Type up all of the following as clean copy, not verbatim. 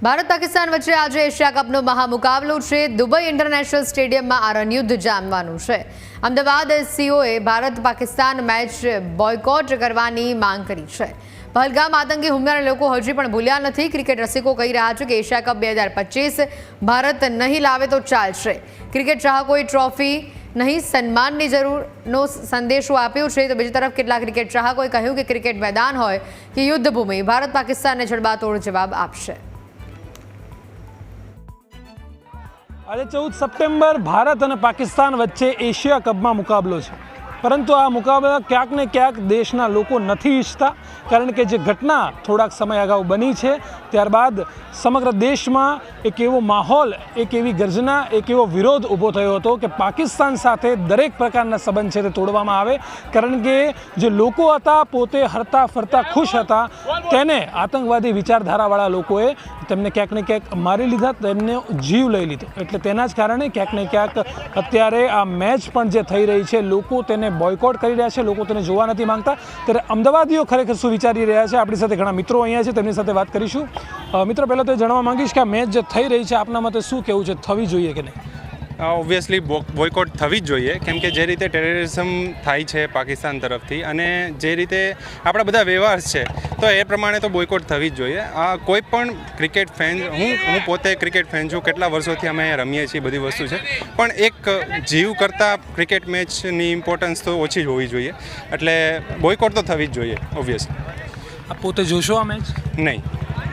ભારત પાકિસ્તાન વચ્ચે આજે એશિયા કપનો મહામુકાબલો છે. દુબઈ ઇન્ટરનેશનલ સ્ટેડિયમમાં આ રણયુદ્ધ જામવાનું છે. અમદાવાદ એસસીઓએ ભારત પાકિસ્તાન મેચ બોયકોટ કરવાની માંગ કરી છે. પહલગામ આતંકી હુમલાના લોકો હજી પણ ભૂલ્યા નથી. ક્રિકેટ રસિકો કહી રહ્યા છે કે એશિયા કપ 2025 ભારત નહીં લાવે તો ચાલશે. ક્રિકેટ ચાહકોએ ટ્રોફી નહીં સન્માનની જરૂરનો સંદેશો આપ્યો છે. તો બીજી તરફ કેટલાક ક્રિકેટ ચાહકોએ કહ્યું કે ક્રિકેટ મેદાન હોય કે યુદ્ધ ભૂમિ, ભારત પાકિસ્તાનને જડબાતોડ જવાબ આપશે. આજે 14 સપ્ટેમ્બર ભારત અને પાકિસ્તાન વચ્ચે એશિયા કપમાં મુકાબલો છે. પરંતુ આ મુકાબલા ક્યાંક ને ક્યાંક દેશના લોકો નથી ઈચ્છતા, કારણ કે જે ઘટના થોડાક સમય અગાઉ બની છે ત્યારબાદ સમગ્ર દેશમાં એક એવો માહોલ, એક એવી ગર્જના, એક એવો વિરોધ ઊભો થયો હતો કે પાકિસ્તાન સાથે દરેક પ્રકારના સંબંધ છે તે તોડવામાં આવે. કારણ કે જે લોકો હતા પોતે હરતા ફરતા ખુશ હતા, તેને આતંકવાદી વિચારધારાવાળા લોકોએ તેમને ક્યાંક ને ક્યાંક મારી લીધા, તેમને જીવ લઈ લીધો. એટલે તેના જ કારણે ક્યાંક ને ક્યાંક અત્યારે આ મેચ પણ જે થઈ રહી છે, લોકો તેને બોયકોટ કરી રહ્યા છે, લોકો તેને જોવા નથી માંગતા. ત્યારે અમદાવાદીઓ ખરેખર શું વિચારી રહ્યા છે, આપણી સાથે ઘણા મિત્રો અહીંયા છે, તેમની સાથે વાત કરીશું. મિત્રો, પહેલાં તો જાણવા માંગીશ કે આ મેચ જે થઈ રહી છે આપના મતે શું કહેવું છે, થવી જોઈએ કે નહીં? ઓબ્વિયસલી બોયકોટ થવી જ જોઈએ, કેમ કે જે રીતે ટેરરિઝમ થાય છે પાકિસ્તાન તરફથી અને જે રીતે આપણા બધા વ્યવહાર છે, તો એ પ્રમાણે તો બોયકોટ થવી જ જોઈએ. કોઈ પણ ક્રિકેટ ફેન, હું પોતે ક્રિકેટ ફેન છું, કેટલા વર્ષોથી અમે રમીએ છીએ, બધી વસ્તુ છે, પણ એક જીવ કરતાં ક્રિકેટ મેચની ઇમ્પોર્ટન્સ તો ઓછી જ હોવી જોઈએ. એટલે બોયકોટ તો થવી જ જોઈએ ઓબ્વિયસલી. આપ પોતે જોશો આ મેચ? નહીં,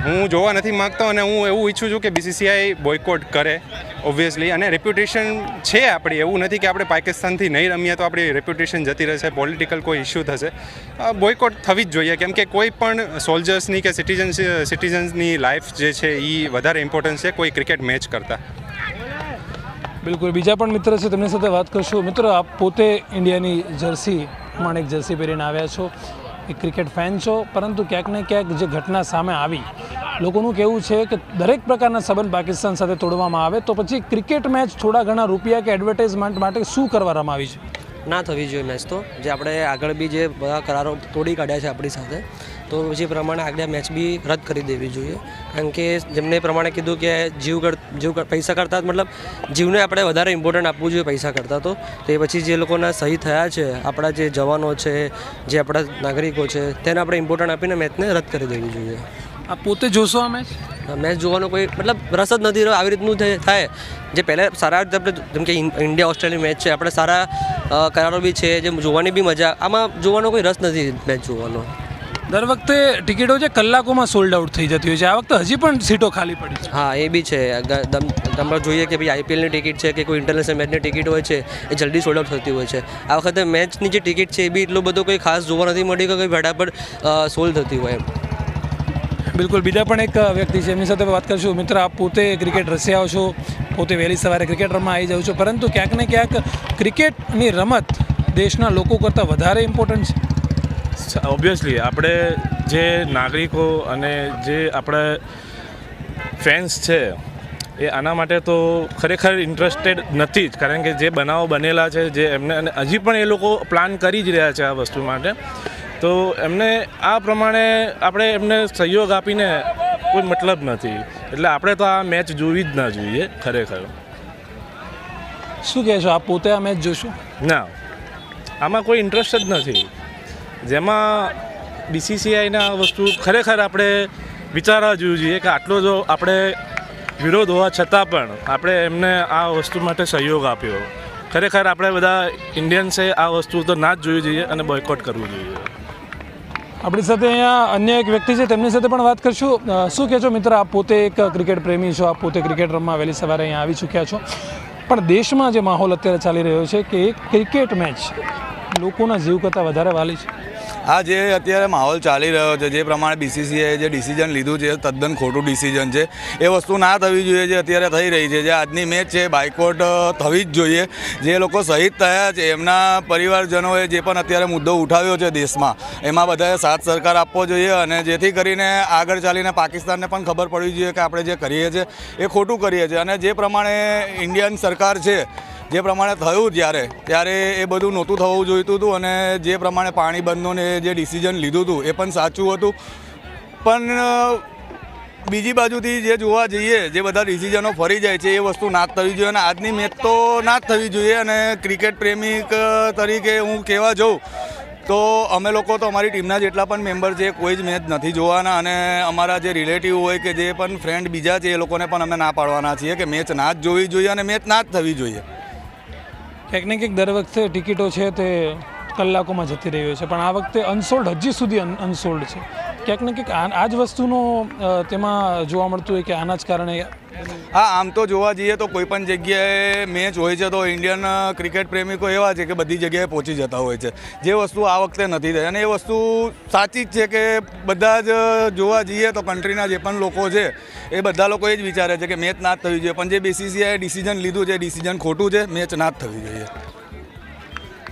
હું જોવા નથી માગતો અને હું એવું ઈચ્છું છું કે બીસીસીઆઈ બોયકોટ કરે ઓબ્વિયસલી. અને રેપ્યુટેશન છે આપણી, એવું નથી કે આપણે પાકિસ્તાનથી નહીં રમીએ તો આપણી રેપ્યુટેશન જતી રહેશે, પોલિટિકલ કોઈ ઇસ્યુ થશે. બોયકોટ થવી જ જોઈએ, કેમ કે કોઈ પણ સોલ્જર્સની કે સિટીઝન્સની લાઈફ જે છે એ વધારે ઇમ્પોર્ટન્સ છે કોઈ ક્રિકેટ મેચ કરતાં. બિલકુલ. બીજા પણ મિત્ર છે, તેમની સાથે વાત કરશું. મિત્રો, આપ પોતે ઇન્ડિયાની જર્સી, માણેક જર્સી પહેરીને આવ્યા છો, એક ક્રિકેટ ફેન છો, પરંતુ ક્યાંક ને ક્યાંક જે ઘટના સામે આવી, લોકોનું કહેવું છે કે દરેક પ્રકારના સંબંધ પાકિસ્તાન સાથે તોડવામાં આવે તો પછી ક્રિકેટ મેચ થોડા ઘણા રૂપિયા કે એડવર્ટાઇઝમેન્ટ માટે શું કરવા રમાવી છે? ના થવી જોઈએ મેચ તો. જે આપણે આગળ બી જે બધા કરારો તોડી કાઢ્યા છે આપણી સાથે, તો જે પ્રમાણે આગળ મેચ બી રદ કરી દેવી જોઈએ. કારણ કે જેમને પ્રમાણે કીધું કે જીવ પૈસા કરતાં મતલબ જીવને આપણે વધારે ઇમ્પોર્ટન્ટ આપવું જોઈએ પૈસા કરતાં. તો એ પછી જે લોકોના શહીદ થયા છે, આપણા જે જવાનો છે, જે આપણા નાગરિકો છે, તેને આપણે ઇમ્પોર્ટન્ટ આપીને મેચને રદ કરી દેવી જોઈએ. આપ પોતે જોશો આ મેચ? મેચ જોવાનો કોઈ મતલબ રસ જ નથી. આવી રીતનું થાય જે પહેલાં સારા રીતે આપણે, જેમ કે ઇન્ડિયા ઓસ્ટ્રેલિયા મેચ છે, આપણે સારા કરારો બી છે, જે જોવાની બી મજા, આમાં જોવાનો કોઈ રસ નથી મેચ જોવાનો. દર વખતે ટિકિટો છે કલાકોમાં સોલ્ડ આઉટ થઈ જતી હોય છે, આ વખતે હજી પણ સીટો ખાલી પડી છે. હા, એ બી છે. તમે જોઈએ કે ભાઈ આઈપીએલની ટિકિટ છે કે કોઈ ઇન્ટરનેશનલ મેચની ટિકિટ હોય છે, એ જલ્દી સોલ્ડ આઉટ થતી હોય છે. આ વખતે મેચની જે ટિકિટ છે એ બી એટલું બધું કોઈ ખાસ જોવા નથી મળી કે કોઈ ફટાફટ સોલ્ડ થતી હોય એમ. બિલકુલ. બીજા પણ એક વ્યક્તિ છે, એમની સાથે વાત કરીશું. મિત્ર, આપ પોતે ક્રિકેટ રસિયાઓ છો, પોતે વહેલી સવારે ક્રિકેટ રમવા આવી જાઓ છો, પરંતુ ક્યાંક ને ક્યાંક ક્રિકેટની રમત દેશના લોકો કરતાં વધારે ઇમ્પોર્ટન્ટ છે. ઓબ્વિયસલી આપણે જે નાગરિકો અને જે આપણે ફેન્સ છે એ આના માટે તો ખરેખર ઇન્ટરેસ્ટેડ નથી જ, કારણ કે જે બનાવો બનેલા છે, જે એમને અને હજી પણ એ લોકો પ્લાન કરી જ રહ્યા છે આ વસ્તુ માટે, તો એમને આ પ્રમાણે આપણે એમને સહયોગ આપીને કોઈ મતલબ નથી. એટલે આપણે તો આ મેચ જોવી જ ના જોઈએ ખરેખર. શું કહેશો, આપ પોતે આ મેચ જોશો? ના, આમાં કોઈ ઇન્ટરેસ્ટ જ નથી. જેમાં બીસીસીઆઈને આ વસ્તુ ખરેખર આપણે વિચારવા જોઈએ કે આટલો જો આપણે વિરોધ હોવા છતાં પણ આપણે એમને આ વસ્તુ માટે સહયોગ આપ્યો. ખરેખર આપણે બધા ઇન્ડિયન્સે આ વસ્તુ તો ના જ જોવી જોઈએ અને બોયકોટ કરવું જોઈએ. આપણી સાથે અહીંયા અન્ય એક વ્યક્તિ છે, તેમની સાથે પણ વાત કરશું. શું કહેશો મિત્ર, આપ પોતે એક ક્રિકેટ પ્રેમી છો, આપ પોતે ક્રિકેટ રમવા વહેલી સવારે અહીંયા આવી ચૂક્યા છો, પણ દેશમાં જે માહોલ અત્યારે ચાલી રહ્યો છે કે એક ક્રિકેટ મેચ લોકોના જીવ કરતાં વધારે વાલી છે. આ જે અત્યારે માહોલ ચાલી રહ્યો છે, જે પ્રમાણે બીસીસીઆઈએ જે ડિસિઝન લીધું છે, તદ્દન ખોટું ડિસિઝન છે. એ વસ્તુ ના થવી જોઈએ જે અત્યારે થઈ રહી છે. જે આજની મેચ છે બાયકોટ થવી જ જોઈએ. જે લોકો શહીદ થયા છે એમના પરિવારજનોએ જે પણ અત્યારે મુદ્દો ઉઠાવ્યો છે દેશમાં, એમાં બધાએ સાથ સરકાર આપવો જોઈએ અને જેથી કરીને આગળ ચાલીને પાકિસ્તાનને પણ ખબર પડવી જોઈએ કે આપણે જે કરીએ છીએ એ ખોટું કરીએ છીએ. અને જે પ્રમાણે ઇન્ડિયન સરકાર છે, જે પ્રમાણે થયું ત્યારે એ બધું નહોતું થવું જોઈતું હતું અને જે પ્રમાણે પાણી બંધોને જે ડિસિઝન લીધું હતું એ પણ સાચું હતું. પણ બીજી બાજુથી જે જોવા જઈએ જે બધા ડિસિઝનો ફરી જાય છે એ વસ્તુ ના જ થવી જોઈએ અને આજની મેચ તો ના જ થવી જોઈએ. અને ક્રિકેટ પ્રેમિક તરીકે હું કહેવા જાઉં તો અમે લોકો તો અમારી ટીમના જેટલા પણ મેમ્બર છે કોઈ જ મેચ નથી જોવાના અને અમારા જે રિલેટિવ હોય કે જે પણ ફ્રેન્ડ બીજા છે એ લોકોને પણ અમે ના પાડવાના છીએ કે મેચ ના જ જોવી જોઈએ અને મેચ ના જ થવી જોઈએ. ક્યાંક ને ક્યાંક દર વખતે ટિકિટો છે તે કલાકોમાં જતી રહ્યો છે, પણ આ વખતે અનસોલ્ડ હજી સુધી અનસોલ્ડ છે. ક્યાંક ને ક્યાંક આ જ વસ્તુનો તેમાં જોવા મળતું હોય કે આના જ કારણે. હા, આમ તો જોવા જઈએ તો કોઈ પણ જગ્યાએ મેચ હોય છે તો ઇન્ડિયન ક્રિકેટ પ્રેમિકો એવા છે કે બધી જગ્યાએ પહોંચી જતા હોય છે, જે વસ્તુ આ વખતે નથી થઈ. અને એ વસ્તુ સાચી જ છે કે બધા જ જોવા જઈએ તો કન્ટ્રીના જે પણ લોકો છે એ બધા લોકો એ જ વિચારે છે કે મેચ ના જ થવી જોઈએ, પણ જે BCCIએ ડિસિઝન લીધું છે ડિસિઝન ખોટું છે, મેચ ના જ થવી જોઈએ.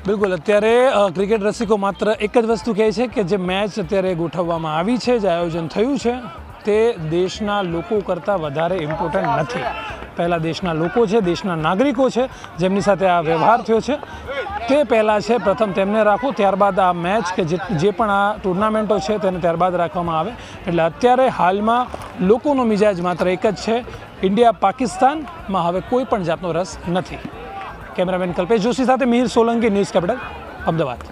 બિલકુલ, અત્યારે ક્રિકેટ રસિકો માત્ર એક જ વસ્તુ કહે છે કે જે મેચ અત્યારે ગોઠવવામાં આવી છે, જે આયોજન થયું છે તે દેશના લોકો કરતાં વધારે ઇમ્પોર્ટન્ટ નથી. પહેલાં દેશના લોકો છે, દેશના નાગરિકો છે જેમની સાથે આ વ્યવહાર થયો છે તે પહેલાં છે, પ્રથમ તેમને રાખો, ત્યારબાદ આ મેચ કે જે પણ આ ટુર્નામેન્ટો છે તેને ત્યારબાદ રાખવામાં આવે. એટલે અત્યારે હાલમાં લોકોનો મિજાજ માત્ર એક જ છે, ઇન્ડિયા પાકિસ્તાનમાં હવે કોઈ પણ જાતનો રસ નથી. કેમેરામેન કલ્પેશ જોશી સાથે મિહિર સોલંકી, ન્યૂઝ કેપિટલ, અમદાવાદ.